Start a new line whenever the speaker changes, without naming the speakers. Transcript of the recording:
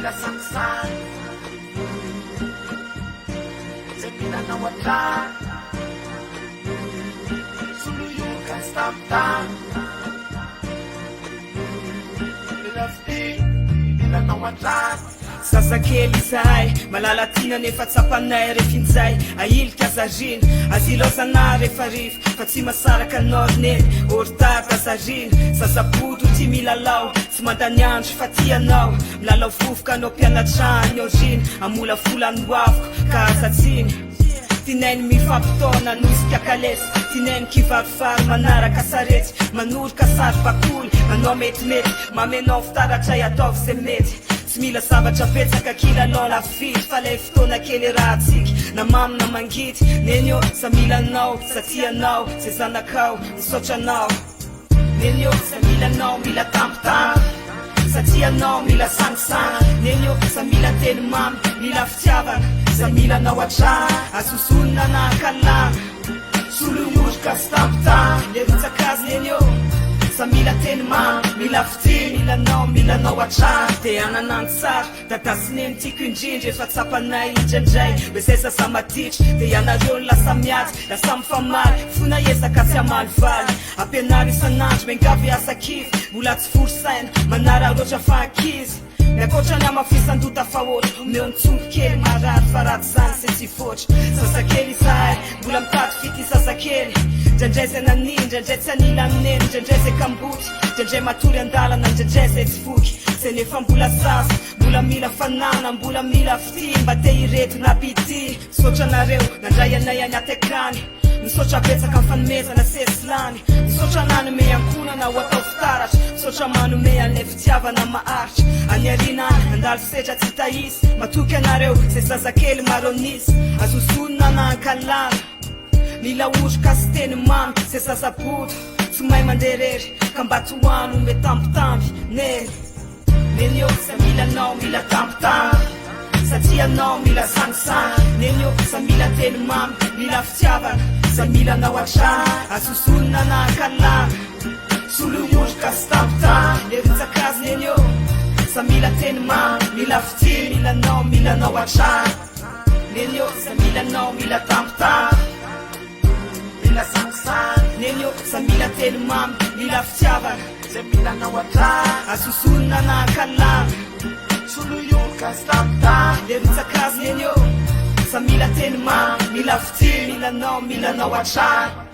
mila sangsang zay milanao atrany soluyukan stamtany milafty milanao atrany
sasakely zahay malalatina nefa tsapanay refinjay ailika azariny azilozana refa rifa fa tsy masaraka anorneny ortata azariny sasapoto ty milalao tsy mandany andro fa tianao milalao fofoka anao mpianatrany oriny amola volany hoaviko ka azatsiny tinainy mifampitona nosika kalesy tinainy kivarofary manaraka saretsy manoroka sary bakoly manao metimety mamenao fitaratray ataovy ze mety tsy mila zavatra petsaka kilalao lafity fa lay fotoana kely rahatsika na mamy na mangity neny eo sa milanao sa tianao zay zanakao misotranao neny eo sa milanao mila tampotampo sa tianao mila sangsang neny eo sa mila teny mamy mila fitiavana sa milanao atrany azosonina nakalana solomoroka sy tampotampo le ritsakazy neny eo sa mila teny mamy mila fity milanao atrany de ananany tsara dadasineny tiako indrindra efa tsapanay indraindray bezesa sa matitry de ianareo ny lasa miaty lasa mifamaly fona ezaka tsy amalivaly ampianary isanandro mengavy asakivy mbola tsy forosaina manara loatra fahakizy miakoatra ny amafisandota fahoatra omeo ny tsongo kely marary fa raty zany se tsy foatra sasakely izahay mbola mitady fity sasakely ndraindray zay naniny ndraindray tsy anila amineny ndraindray zay kamboty ndraindray matory andalana ndraindray zay tsy foky zay nefa mbola sasa mbola mila fanana mbola mila fity mba te ireto na pity misotra anareo nandray anay any atekany misotra betsaka mifanomezana sesilany misotra nanome ankonana ho atao fitaratra misotra manome an'lay fitiavana maharitra any arinany andalo setra tsy taisy matoky anareo zay zazakely maronisy azosonina na ankalana mila oroka sy teny mamy zay zazaboto tsy mahay manderery ka mba toano me tampotamby neny eo sa milanao mila tampotamby satria anao mila sangsang neny eo sa mila teny mamy mila fitiavana sa milanao atrany azosonina na ankalana solomoroka sy tampotamby le ritsakazy neny eo sa mila teny mamy mila fity milanao atrany neny eo sa milanao mila tampotamby mila sangsang neny eo sa mila teny mamy mila fitiavana
zay milanao atrany
azosonina na ankalana
soluyukan stamtany
le ritsakazy neny eo sa mila teny mamy mila fity milanao atrany